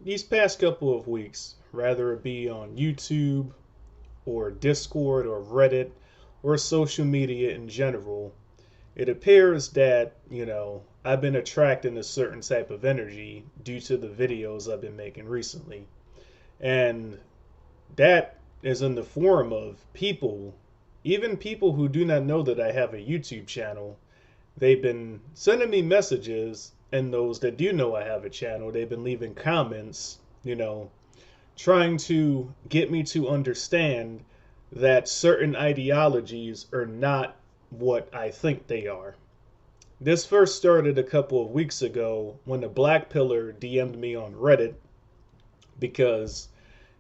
these past couple of weeks, rather it be on YouTube or Discord or Reddit or social media in general, it appears that, I've been attracting a certain type of energy due to the videos I've been making recently. And that is in the form of people, even people who do not know that I have a YouTube channel. They've been sending me messages, and those that do know I have a channel, they've been leaving comments, trying to get me to understand that certain ideologies are not what I think they are. This first started a couple of weeks ago when a Blackpiller DM'd me on Reddit because,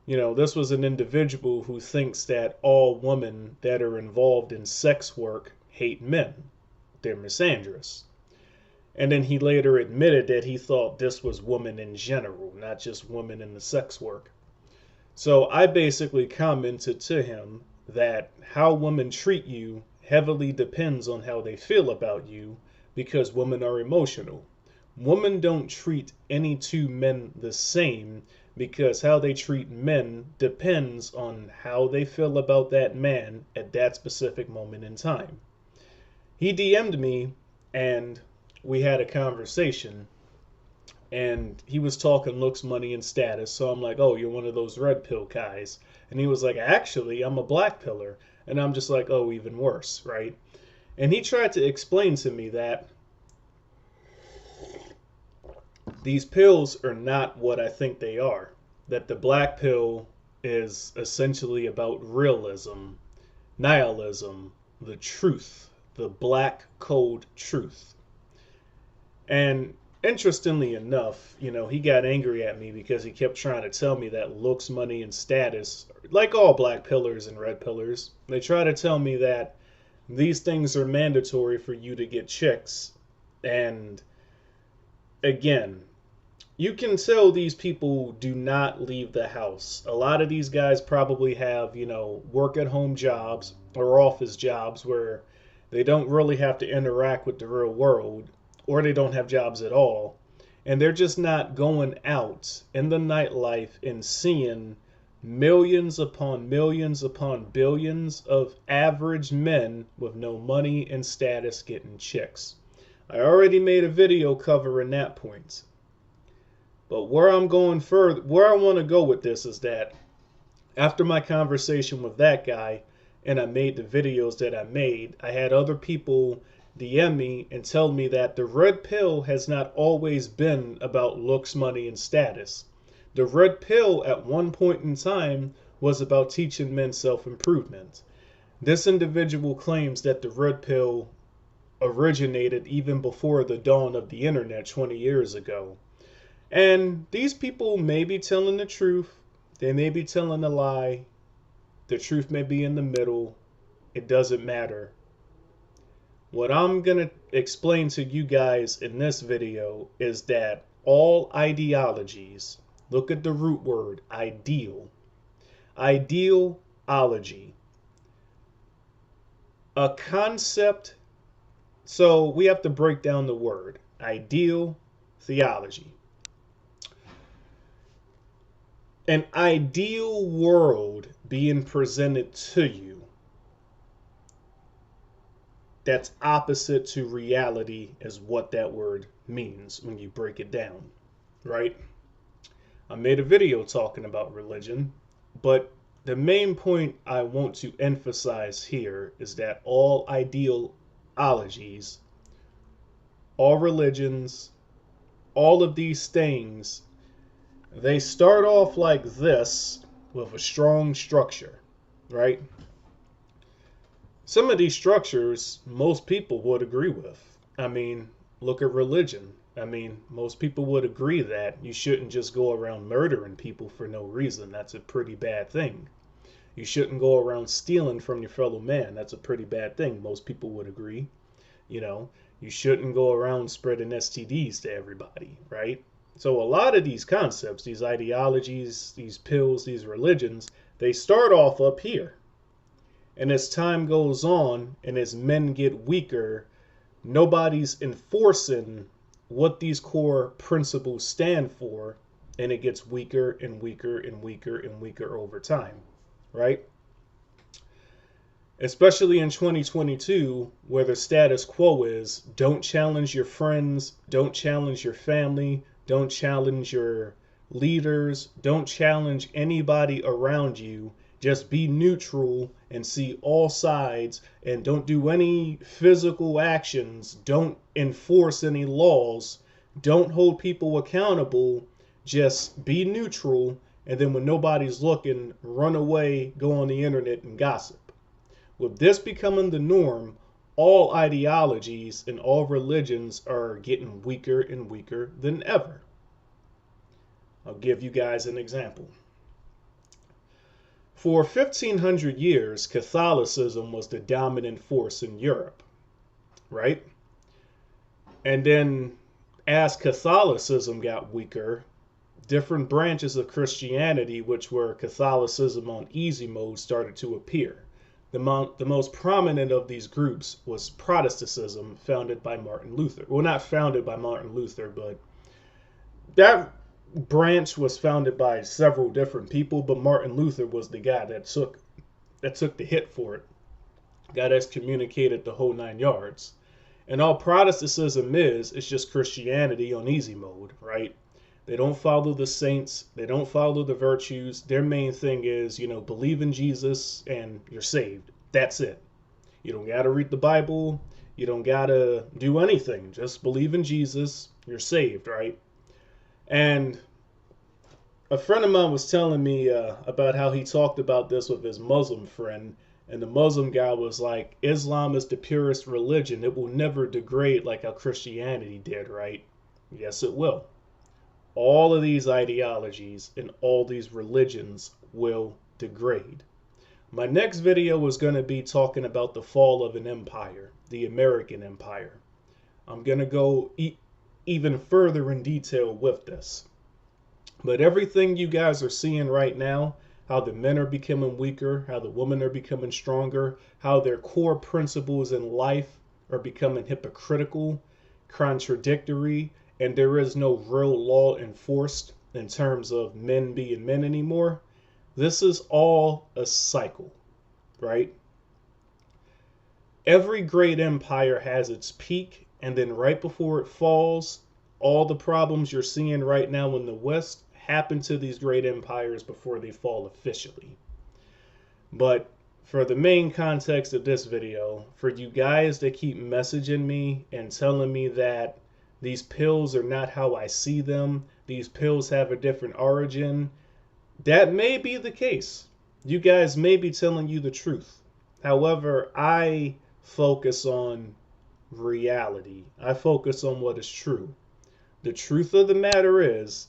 this was an individual who thinks that all women that are involved in sex work hate men. They're misandrous. And then he later admitted that he thought this was women in general, not just women in the sex work. So I basically commented to him that how women treat you heavily depends on how they feel about you, because women are emotional. Women don't treat any two men the same, because how they treat men depends on how they feel about that man at that specific moment in time. He DM'd me and we had a conversation, and he was talking looks, money, and status. So I'm like, oh, you're one of those red pill guys. And he was like, actually, I'm a black pillar. And I'm just like, oh, even worse, right? And he tried to explain to me that these pills are not what I think they are. That the black pill is essentially about realism, nihilism, the truth, the black cold truth. And interestingly enough, he got angry at me because he kept trying to tell me that looks, money, and status, like all black pillars and red pillars, they try to tell me that these things are mandatory for you to get chicks. And again, you can tell these people do not leave the house. A lot of these guys probably have, work at home jobs or office jobs where they don't really have to interact with the real world, or they don't have jobs at all. And they're just not going out in the nightlife and seeing millions upon billions of average men with no money and status getting chicks. I already made a video covering that point. But where I'm going further, where I want to go with this is that after my conversation with that guy and I made the videos that I made, I had other people DM me and tell me that the red pill has not always been about looks, money, and status. The red pill at one point in time was about teaching men self-improvement. This individual claims that the red pill originated even before the dawn of the internet 20 years ago. And these people may be telling the truth, they may be telling a lie, the truth may be in the middle, it doesn't matter. What I'm going to explain to you guys in this video is that all ideologies, look at the root word, ideology, a concept, so we have to break down the word, ideal, theology. An ideal world being presented to you that's opposite to reality is what that word means when you break it down, right? I made a video talking about religion, but the main point I want to emphasize here is that all ideologies, all religions, all of these things, they start off like this with a strong structure, right? Some of these structures most people would agree with. I mean, look at religion. I mean, most people would agree that you shouldn't just go around murdering people for no reason. That's a pretty bad thing. You shouldn't go around stealing from your fellow man. That's a pretty bad thing. Most people would agree. You shouldn't go around spreading STDs to everybody, right? So a lot of these concepts, these ideologies, these pills, these religions, they start off up here. And as time goes on and as men get weaker, nobody's enforcing what these core principles stand for. and it gets weaker and weaker and weaker and weaker over time, right? Especially in 2022, where the status quo is don't challenge your friends, don't challenge your family, don't challenge your leaders, don't challenge anybody around you. Just be neutral and see all sides, and don't do any physical actions, don't enforce any laws, don't hold people accountable, just be neutral, and then when nobody's looking, run away, go on the internet and gossip. With this becoming the norm, all ideologies and all religions are getting weaker and weaker than ever. I'll give you guys an example. For 1500 years, Catholicism was the dominant force in Europe, right? And then as Catholicism got weaker, different branches of Christianity, which were Catholicism on easy mode, started to appear. The most prominent of these groups was Protestantism, founded by Martin Luther. Well, not founded by Martin Luther, but that branch was founded by several different people, but Martin Luther was the guy that took the hit for it. Got excommunicated the whole 9 yards. And all Protestantism is just Christianity on easy mode, right? They don't follow the saints. They don't follow the virtues. Their main thing is, believe in Jesus and you're saved. That's it. You don't got to read the Bible. You don't got to do anything. Just believe in Jesus. You're saved, right? And a friend of mine was telling me about how he talked about this with his Muslim friend. And the Muslim guy was like, Islam is the purest religion. It will never degrade like how Christianity did, right? Yes, it will. All of these ideologies and all these religions will degrade. My next video is going to be talking about the fall of an empire, the American Empire. I'm going to go even further in detail with this. But everything you guys are seeing right now, how the men are becoming weaker, how the women are becoming stronger, how their core principles in life are becoming hypocritical, contradictory, and there is no real law enforced in terms of men being men anymore. This is all a cycle, right? Every great empire has its peak, and then right before it falls, all the problems you're seeing right now in the West happen to these great empires before they fall officially. But for the main context of this video, for you guys that keep messaging me and telling me that these pills are not how I see them, these pills have a different origin, that may be the case. You guys may be telling you the truth. However, I focus on reality. I focus on what is true. The truth of the matter is,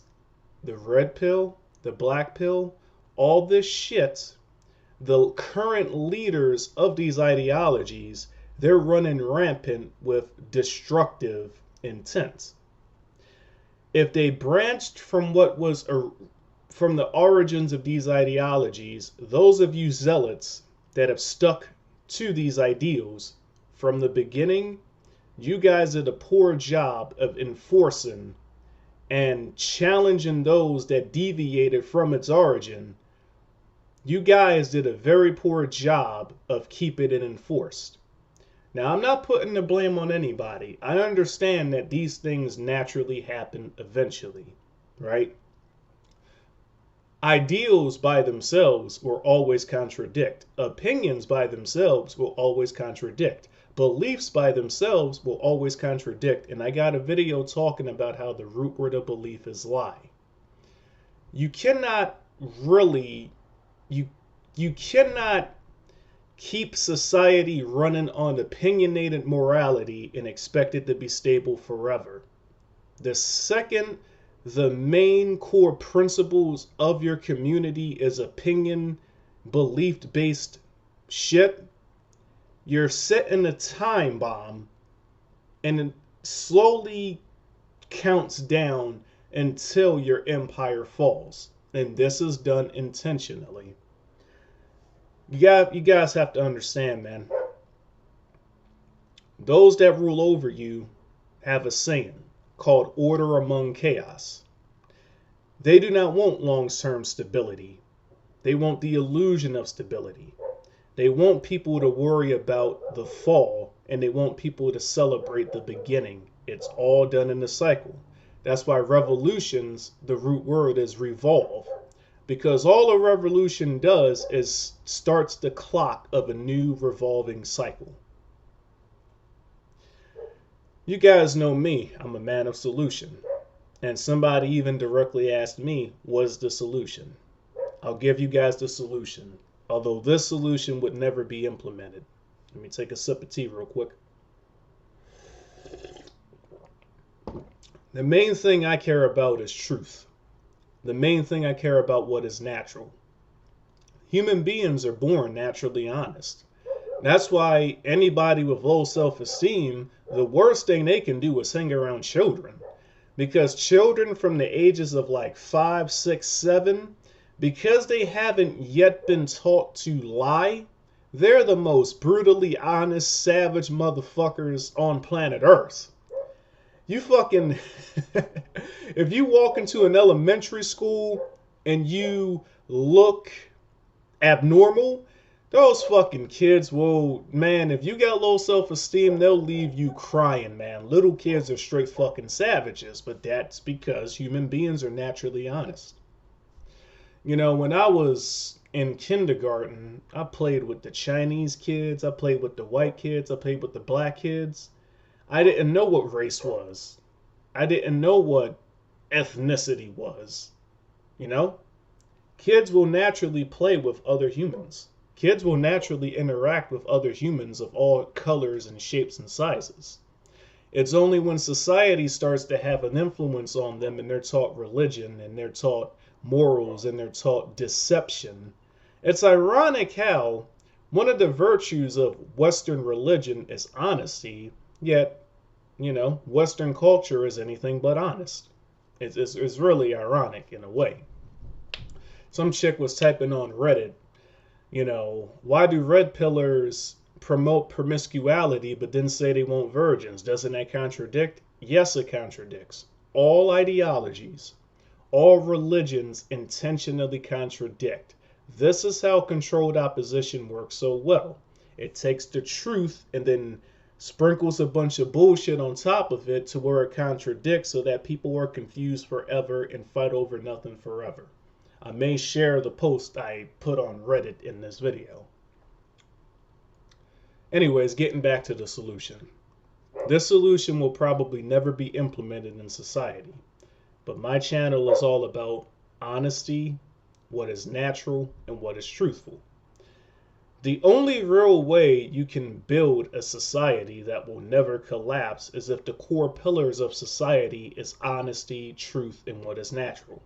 the red pill, the black pill, all this shit, the current leaders of these ideologies, they're running rampant with destructive intent. If they branched from what was from the origins of these ideologies, those of you zealots that have stuck to these ideals from the beginning, you guys did a poor job of enforcing and challenging those that deviated from its origin. You guys did a very poor job of keeping it enforced. Now, I'm not putting the blame on anybody. I understand that these things naturally happen eventually, right? Ideals by themselves will always contradict. Opinions by themselves will always contradict. Beliefs by themselves will always contradict. And I got a video talking about how the root word of belief is lie. You cannot really, you cannot keep society running on opinionated morality and expect it to be stable forever. The second the main core principles of your community is opinion, belief-based shit, you're setting a time bomb and it slowly counts down until your empire falls. And this is done intentionally. You guys have to understand, man. Those that rule over you have a saying called order among chaos. They do not want long-term stability. They want the illusion of stability. They want people to worry about the fall, and they want people to celebrate the beginning. It's all done in a cycle. That's why revolutions, the root word is revolve. Because all a revolution does is starts the clock of a new revolving cycle. You guys know me, I'm a man of solution. And somebody even directly asked me, what's the solution? I'll give you guys the solution. Although this solution would never be implemented. Let me take a sip of tea real quick. The main thing I care about is truth. The main thing I care about what is natural. Human beings are born naturally honest. That's why anybody with low self-esteem, the worst thing they can do is hang around children. Because children from the ages of like 5, 6, 7, because they haven't yet been taught to lie, they're the most brutally honest, savage motherfuckers on planet Earth. You fucking, if you walk into an elementary school and you look abnormal, those fucking kids will, man, if you got low self-esteem, they'll leave you crying, man. Little kids are straight fucking savages, but that's because human beings are naturally honest. You know, when I was in kindergarten, I played with the Chinese kids, I played with the white kids, I played with the black kids. I didn't know what race was. I didn't know what ethnicity was. You know? Kids will naturally play with other humans. Kids will naturally interact with other humans of all colors and shapes and sizes. It's only when society starts to have an influence on them and they're taught religion and they're taught morals and they're taught deception. It's ironic how one of the virtues of Western religion is honesty, yet, you know, Western culture is anything but honest. It's really ironic in a way. Some chick was typing on Reddit, you know, why do red pillars promote promiscuity but then say they want virgins? Doesn't that contradict? Yes, it contradicts. All ideologies, all religions intentionally contradict. This is how controlled opposition works so well. It takes the truth and then sprinkles a bunch of bullshit on top of it to where it contradicts so that people are confused forever and fight over nothing forever. I may share the post I put on Reddit in this video. Anyways, getting back to the solution. This solution will probably never be implemented in society. But my channel is all about honesty, what is natural, and what is truthful. The only real way you can build a society that will never collapse is if the core pillars of society is honesty, truth, and what is natural.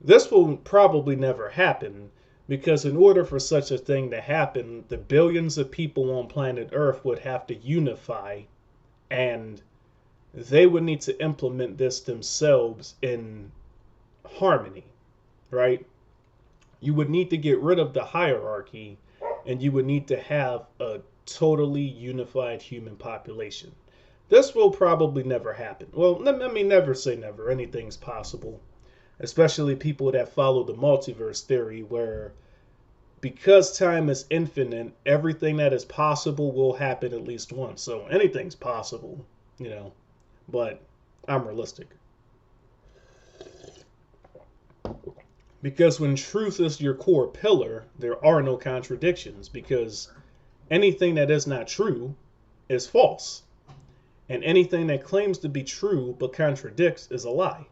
This will probably never happen because in order for such a thing to happen, the billions of people on planet Earth would have to unify and they would need to implement this themselves in harmony, right? You would need to get rid of the hierarchy and you would need to have a totally unified human population. This will probably never happen. Well, let me never say never. Anything's possible. Especially people that follow the multiverse theory where because time is infinite, everything that is possible will happen at least once. So anything's possible, you know, but I'm realistic. Because when truth is your core pillar, there are no contradictions because anything that is not true is false. And anything that claims to be true but contradicts is a lie.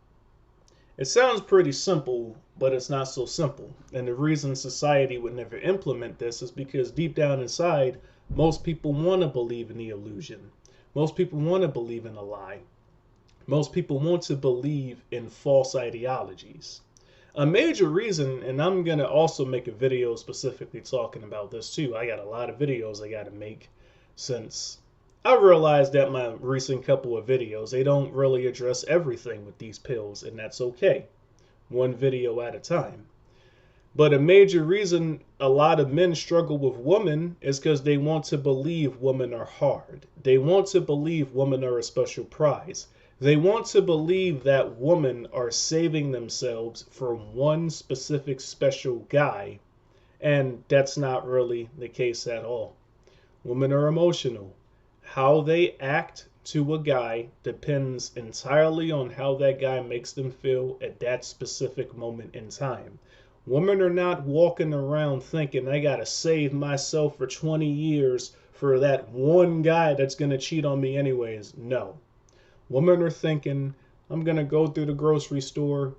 It sounds pretty simple, but it's not so simple. And the reason society would never implement this is because deep down inside, most people want to believe in the illusion. Most people want to believe in a lie. Most people want to believe in false ideologies. A major reason, and I'm going to also make a video specifically talking about this too. I got a lot of videos I got to make since I realized that my recent couple of videos, they don't really address everything with these pills, and that's okay. One video at a time. But a major reason a lot of men struggle with women is because they want to believe women are hard. They want to believe women are a special prize. They want to believe that women are saving themselves from one specific special guy, and that's not really the case at all. Women are emotional. How they act to a guy depends entirely on how that guy makes them feel at that specific moment in time. Women are not walking around thinking, I gotta save myself for 20 years for that one guy that's gonna cheat on me anyways. No. Women are thinking, I'm gonna go through the grocery store,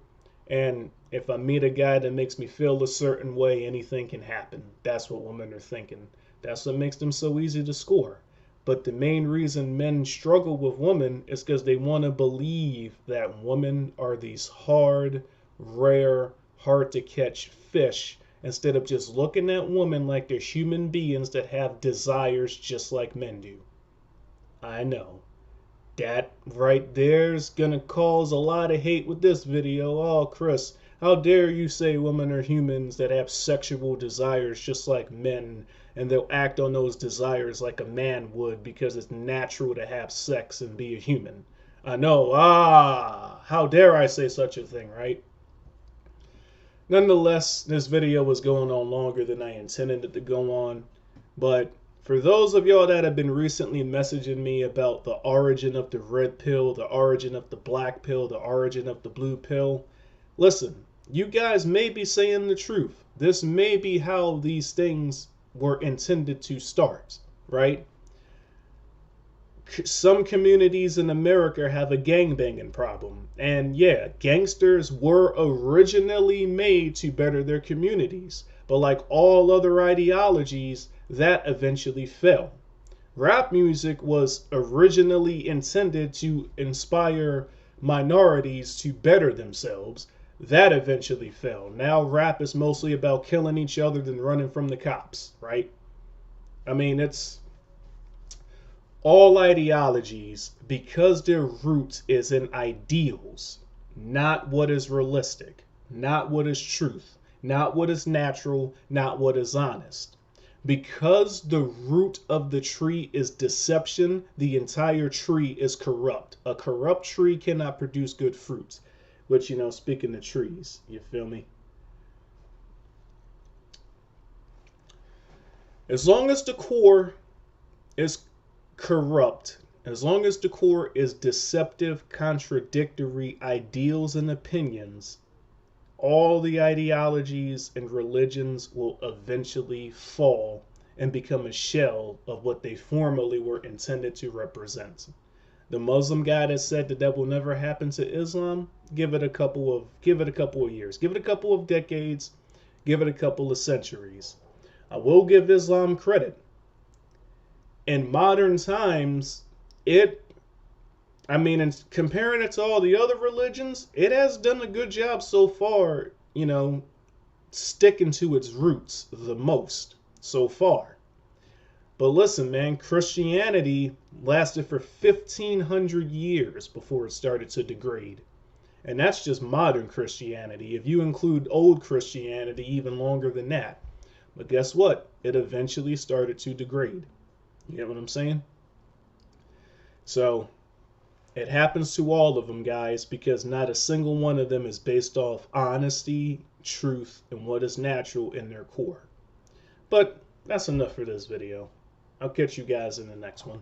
and if I meet a guy that makes me feel a certain way, anything can happen. That's what women are thinking. That's what makes them so easy to score. But the main reason men struggle with women is because they want to believe that women are these hard, rare, hard to catch fish instead of just looking at women like they're human beings that have desires just like men do. I know. That right there's gonna cause a lot of hate with this video. Oh, Chris, how dare you say women are humans that have sexual desires just like men, and they'll act on those desires like a man would because it's natural to have sex and be a human. I know, how dare I say such a thing, right? Nonetheless, this video was going on longer than I intended it to go on, but for those of y'all that have been recently messaging me about the origin of the red pill, the origin of the black pill, the origin of the blue pill, listen, you guys may be saying the truth. This may be how these things were intended to start, right? Some communities in America have a gangbanging problem. And yeah, gangsters were originally made to better their communities. But like all other ideologies, that eventually fell. Rap music was originally intended to inspire minorities to better themselves. That eventually fell. Now rap is mostly about killing each other than running from the cops, right? I mean, it's all ideologies, because their root is in ideals, not what is realistic, not what is truth, not what is natural, not what is honest. Because the root of the tree is deception, the entire tree is corrupt. A corrupt tree cannot produce good fruits. Which, you know, speaking of trees, you feel me? As long as the core is corrupt, as long as the core is deceptive, contradictory ideals and opinions, all the ideologies and religions will eventually fall and become a shell of what they formerly were intended to represent. The Muslim guy that said that will never happen to Islam, give it a couple of years, give it a couple of decades, give it a couple of centuries. I will give Islam credit. In modern times, in comparing it to all the other religions, it has done a good job so far, you know, sticking to its roots the most so far. But listen, man, Christianity lasted for 1,500 years before it started to degrade. And that's just modern Christianity. If you include old Christianity, even longer than that. But guess what? It eventually started to degrade. You get what I'm saying? So it happens to all of them, guys, because not a single one of them is based off honesty, truth, and what is natural in their core. But that's enough for this video. I'll catch you guys in the next one.